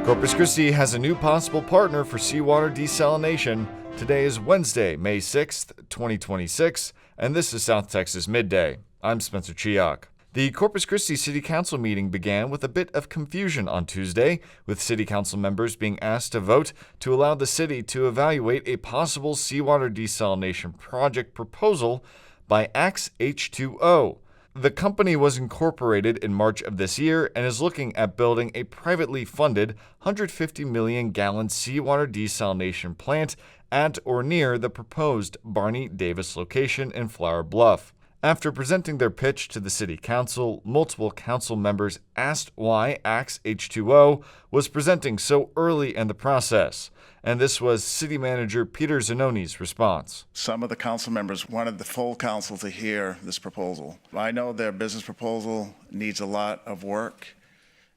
Corpus Christi has a new possible partner for seawater desalination. Today is Wednesday, May 6th, 2026, and this is South Texas Midday. I'm Spencer Chiak. The Corpus Christi City Council meeting began with a bit of confusion on Tuesday, with City Council members being asked to vote to allow the city to evaluate a possible seawater desalination project proposal by Axe H2O. The company was incorporated in March of this year and is looking at building a privately funded 150 million gallon seawater desalination plant at or near the proposed Barney Davis location in Flower Bluff. After presenting their pitch to the City Council, multiple council members asked why Axe H2O was presenting so early in the process, and this was City Manager Peter Zanoni's response. Some of the council members wanted the full council to hear this proposal. I know their business proposal needs a lot of work.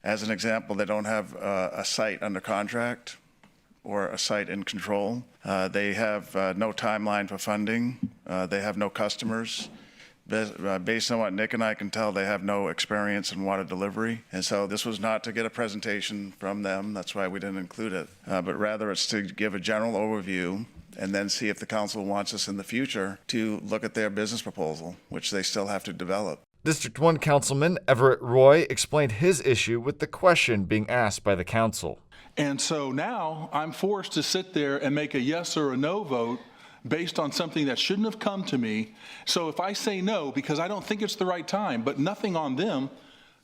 As an example, they don't have a site under contract or a site in control. They have no timeline for funding. They have no customers. Based on what Nick and I can tell, they have no experience in water delivery. And so this was not to get a presentation from them. That's why we didn't include it. But rather it's to give a general overview and then see if the council wants us in the future to look at their business proposal, which they still have to develop. District 1 Councilman Everett Roy explained his issue with the question being asked by the council. And so now I'm forced to sit there and make a yes or a no vote based on something that shouldn't have come to me. So if I say no because I don't think it's the right time, but nothing on them,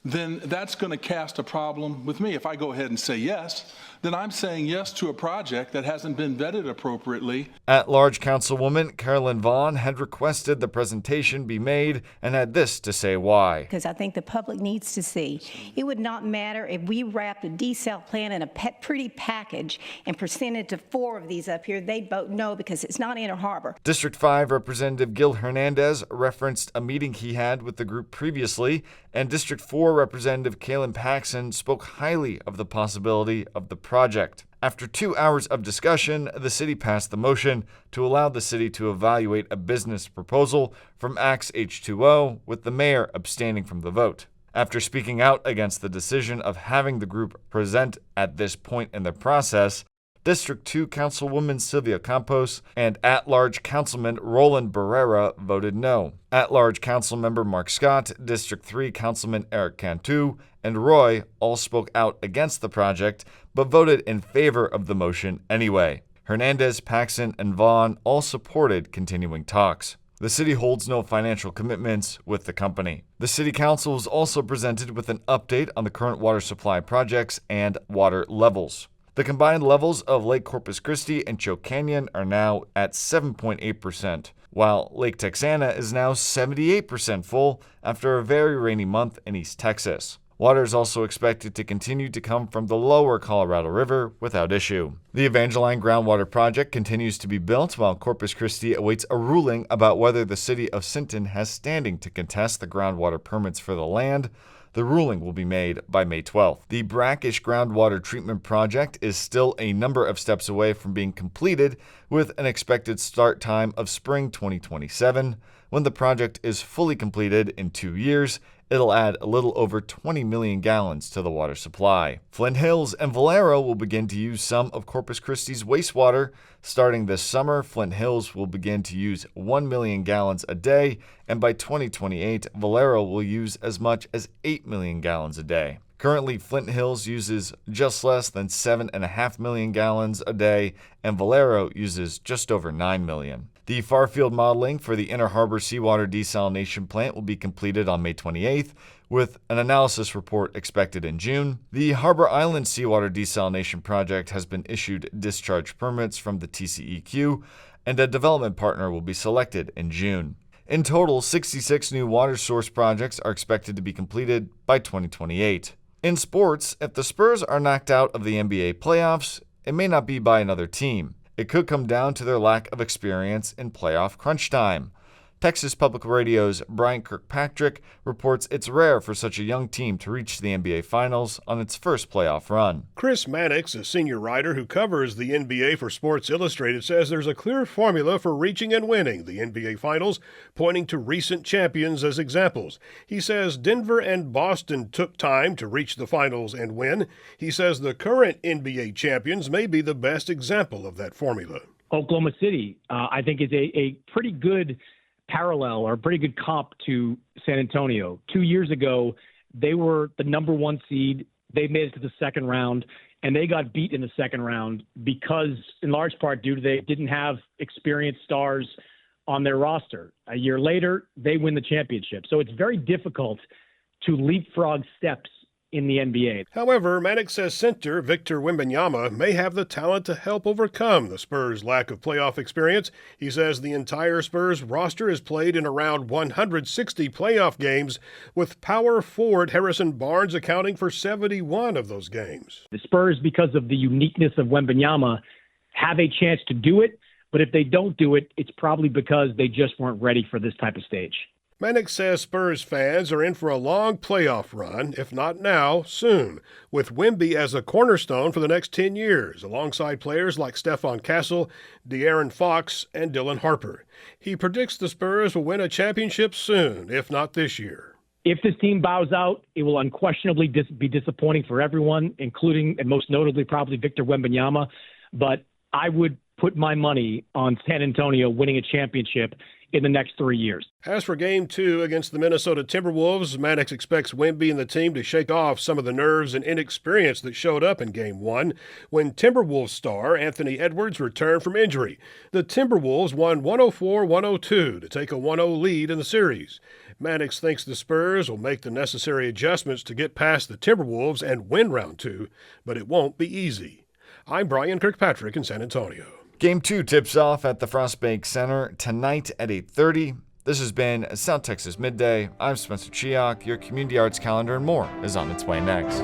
then that's going to cast a problem with me. If I go ahead and say yes, then I'm saying yes to a project that hasn't been vetted appropriately. At-large Councilwoman Carolyn Vaughn had requested the presentation be made and had this to say why. Because I think the public needs to see. It would not matter if we wrapped a desal plan in a pretty package and presented to 4 of these up here, they'd vote no because it's not Inner Harbor. District 5 Representative Gil Hernandez referenced a meeting he had with the group previously, and District 4 Representative Kalen Paxson spoke highly of the possibility of the project. After 2 hours of discussion, the city passed the motion to allow the city to evaluate a business proposal from Axe H2O, with the mayor abstaining from the vote. After speaking out against the decision of having the group present at this point in the process, District 2 Councilwoman Sylvia Campos and at-large Councilman Roland Barrera voted no. At-large Councilmember Mark Scott, District 3 Councilman Eric Cantu, and Roy all spoke out against the project, but voted in favor of the motion anyway. Hernandez, Paxson, and Vaughn all supported continuing talks. The city holds no financial commitments with the company. The City Council was also presented with an update on the current water supply projects and water levels. The combined levels of Lake Corpus Christi and Choke Canyon are now at 7.8%, while Lake Texana is now 78% full after a very rainy month in East Texas. Water is also expected to continue to come from the lower Colorado River without issue. The Evangeline Groundwater Project continues to be built while Corpus Christi awaits a ruling about whether the city of Sinton has standing to contest the groundwater permits for the land. The ruling will be made by May 12th. The brackish groundwater treatment project is still a number of steps away from being completed, with an expected start time of spring 2027. When the project is fully completed in 2 years, it'll add a little over 20 million gallons to the water supply. Flint Hills and Valero will begin to use some of Corpus Christi's wastewater. Starting this summer, Flint Hills will begin to use 1 million gallons a day, and by 2028, Valero will use as much as 8 million gallons a day. Currently, Flint Hills uses just less than 7.5 million gallons a day, and Valero uses just over 9 million. The far-field modeling for the Inner Harbor Seawater Desalination Plant will be completed on May 28th, with an analysis report expected in June. The Harbor Island Seawater Desalination Project has been issued discharge permits from the TCEQ, and a development partner will be selected in June. In total, 66 new water source projects are expected to be completed by 2028. In sports, if the Spurs are knocked out of the NBA playoffs, it may not be by another team. It could come down to their lack of experience in playoff crunch time. Texas Public Radio's Brian Kirkpatrick reports it's rare for such a young team to reach the NBA Finals on its first playoff run. Chris Mannix, a senior writer who covers the NBA for Sports Illustrated, says there's a clear formula for reaching and winning the NBA Finals, pointing to recent champions as examples. He says Denver and Boston took time to reach the finals and win. He says the current NBA champions may be the best example of that formula. Oklahoma City, I think, is a pretty good parallel or a pretty good comp to San Antonio. 2 years ago, they were the number one seed. They made it to the second round, and they got beat in the second round because, in large part, due to they didn't have experienced stars on their roster. A year later, they win the championship. So it's very difficult to leapfrog steps in the NBA. However, Mannix says center Victor Wembanyama may have the talent to help overcome the Spurs' lack of playoff experience. He says the entire Spurs roster has played in around 160 playoff games, with power forward Harrison Barnes accounting for 71 of those games. The Spurs, because of the uniqueness of Wembanyama, have a chance to do it, but if they don't do it, it's probably because they just weren't ready for this type of stage. Mannix says Spurs fans are in for a long playoff run, if not now, soon, with Wemby as a cornerstone for the next 10 years, alongside players like Stephon Castle, De'Aaron Fox, and Dylan Harper. He predicts the Spurs will win a championship soon, if not this year. If this team bows out, it will unquestionably be disappointing for everyone, including and most notably probably Victor Wembanyama. But I would put my money on San Antonio winning a championship in the next 3 years. As for Game 2 against the Minnesota Timberwolves, Mannix expects Wemby and the team to shake off some of the nerves and inexperience that showed up in Game 1 when Timberwolves star Anthony Edwards returned from injury. The Timberwolves won 104-102 to take a 1-0 lead in the series. Mannix thinks the Spurs will make the necessary adjustments to get past the Timberwolves and win Round 2, but it won't be easy. I'm Brian Kirkpatrick in San Antonio. Game 2 tips off at the Frostbank Center tonight at 8:30. This has been South Texas Midday. I'm Spencer Chiak. Your community arts calendar and more is on its way next.